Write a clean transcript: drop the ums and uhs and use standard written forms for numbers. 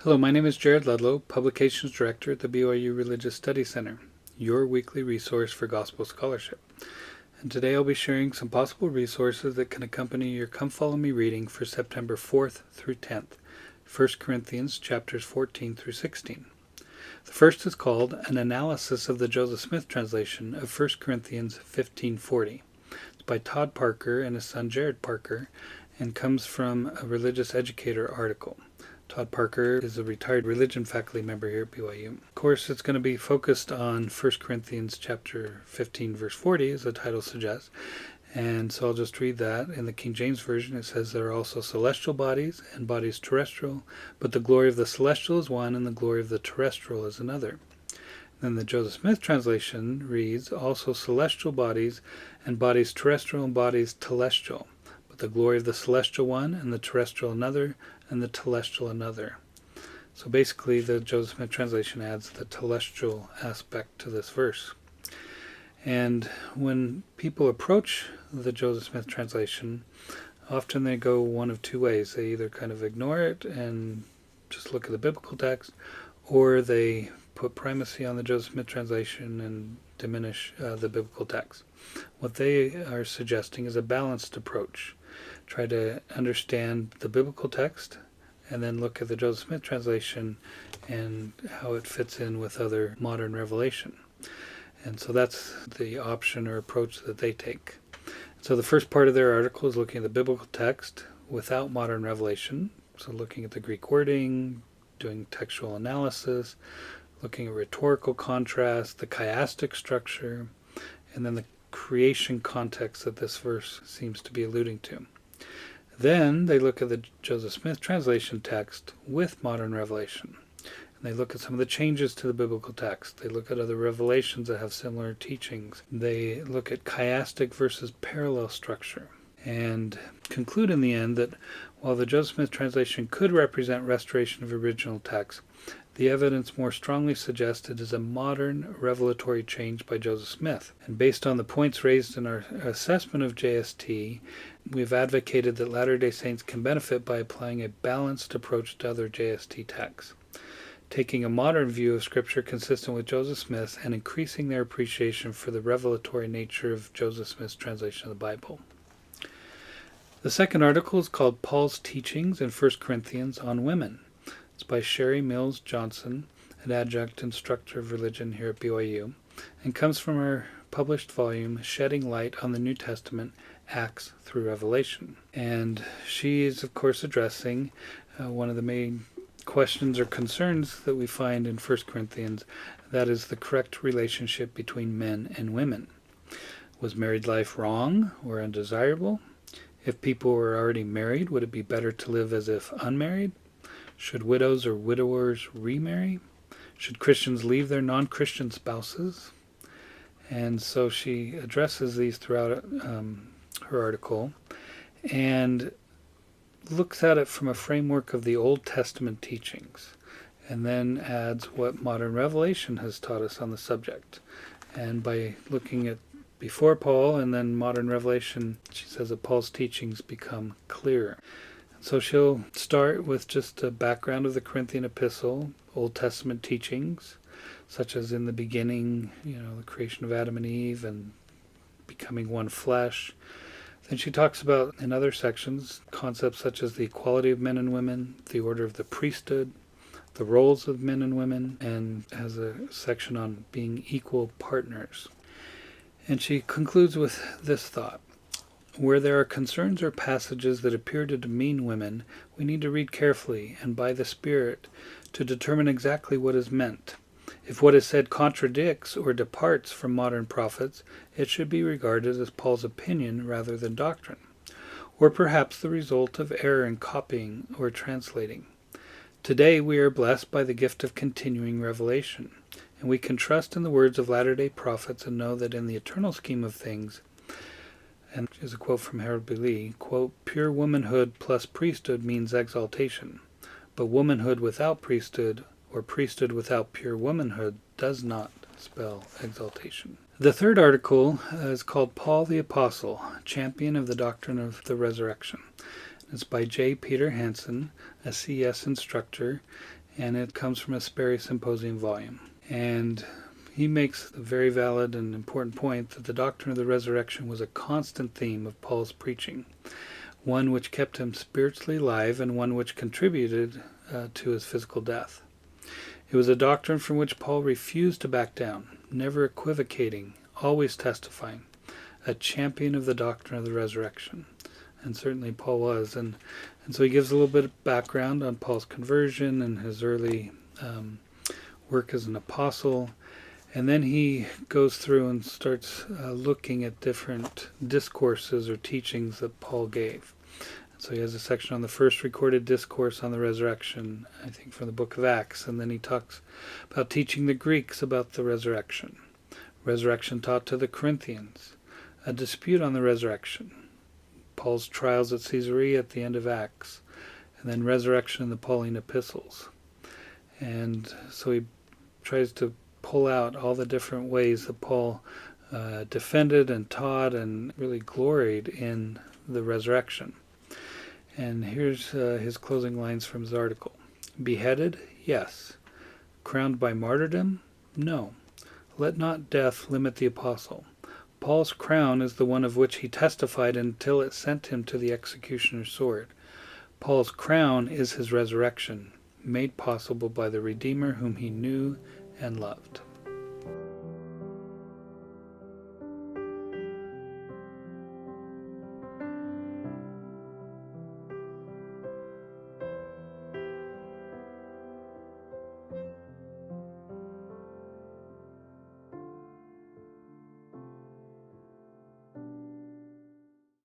Hello, my name is Jared Ludlow, Publications Director at the BYU Religious Studies Center, your weekly resource for gospel scholarship. And today I'll be sharing some possible resources that can accompany your Come Follow Me reading for September 4th through 10th, 1 Corinthians chapters 14 through 16. The first is called An Analysis of the Joseph Smith translation of 1 Corinthians 15:40. It's by Todd Parker and his son Jared Parker and comes from a Religious Educator article. Todd Parker is a retired religion faculty member here at BYU. Of course, it's going to be focused on 1 Corinthians chapter 15, verse 40, as the title suggests. And so I'll just read that. In the King James Version, it says there are also celestial bodies and bodies terrestrial, but the glory of the celestial is one and the glory of the terrestrial is another. Then the Joseph Smith translation reads, also celestial bodies and bodies terrestrial and bodies telestial, but the glory of the celestial one and the terrestrial another, and the telestial another. So basically the Joseph Smith translation adds the telestial aspect to this verse. And when people approach the Joseph Smith translation, often they go one of two ways. They either kind of ignore it and just look at the biblical text, or they put primacy on the Joseph Smith translation and diminish the biblical text. What they are suggesting is a balanced approach. Try to understand the biblical text and then look at the Joseph Smith translation and how it fits in with other modern revelation. And so that's the option or approach that they take. So the first part of their article is looking at the biblical text without modern revelation. So looking at the Greek wording, doing textual analysis, looking at rhetorical contrast, the chiastic structure, and then the creation context that this verse seems to be alluding to. Then they look at the Joseph Smith translation text with modern revelation. And they look at some of the changes to the biblical text. They look at other revelations that have similar teachings. They look at chiastic versus parallel structure. And conclude in the end that while the Joseph Smith translation could represent restoration of original text, the evidence more strongly suggested is a modern revelatory change by Joseph Smith. And based on the points raised in our assessment of JST, we've advocated that Latter-day Saints can benefit by applying a balanced approach to other JST texts, taking a modern view of Scripture consistent with Joseph Smith and increasing their appreciation for the revelatory nature of Joseph Smith's translation of the Bible. The second article is called Paul's Teachings in 1 Corinthians on Women. It's by Sherry Mills Johnson, an adjunct instructor of religion here at BYU, and comes from her published volume, Shedding Light on the New Testament, Acts through Revelation. And she is, of course, addressing one of the main questions or concerns that we find in 1 Corinthians, that is the correct relationship between men and women. Was married life wrong or undesirable? If people were already married, would it be better to live as if unmarried? Should widows or widowers remarry? Should Christians leave their non-Christian spouses? And so she addresses these throughout her article and looks at it from a framework of the Old Testament teachings, and then adds what modern revelation has taught us on the subject. And by looking at before Paul and then modern revelation, she says that Paul's teachings become clearer. So she'll start with just a background of the Corinthian epistle, Old Testament teachings, such as in the beginning, the creation of Adam and Eve and becoming one flesh. Then she talks about, in other sections, concepts such as the equality of men and women, the order of the priesthood, the roles of men and women, and has a section on being equal partners. And she concludes with this thought. Where there are concerns or passages that appear to demean women, we need to read carefully and by the Spirit to determine exactly what is meant. If what is said contradicts or departs from modern prophets, it should be regarded as Paul's opinion rather than doctrine, or perhaps the result of error in copying or translating. Today we are blessed by the gift of continuing revelation, and we can trust in the words of latter-day prophets and know that in the eternal scheme of things, and here's a quote from Harold B. Lee, quote, pure womanhood plus priesthood means exaltation, but womanhood without priesthood or priesthood without pure womanhood does not spell exaltation. The third article is called Paul the Apostle, Champion of the Doctrine of the Resurrection. It's by J. Peter Hansen, a CS instructor, and it comes from a Sperry Symposium volume. And he makes a very valid and important point that the doctrine of the resurrection was a constant theme of Paul's preaching, one which kept him spiritually alive and one which contributed to his physical death. It was a doctrine from which Paul refused to back down, never equivocating, always testifying, a champion of the doctrine of the resurrection. And certainly Paul was. And so he gives a little bit of background on Paul's conversion and his early work as an apostle. And then he goes through and starts looking at different discourses or teachings that Paul gave. So he has a section on the first recorded discourse on the resurrection, I think from the book of Acts. And then he talks about teaching the Greeks about the resurrection. Resurrection taught to the Corinthians. A dispute on the resurrection. Paul's trials at Caesarea at the end of Acts. And then resurrection in the Pauline epistles. And so he tries to pull out all the different ways that Paul defended and taught and really gloried in the resurrection. And here's his closing lines from his article. Beheaded? Yes. Crowned by martyrdom? No. Let not death limit the apostle. Paul's crown is the one of which he testified until it sent him to the executioner's sword. Paul's crown is his resurrection, made possible by the Redeemer whom he knew and loved.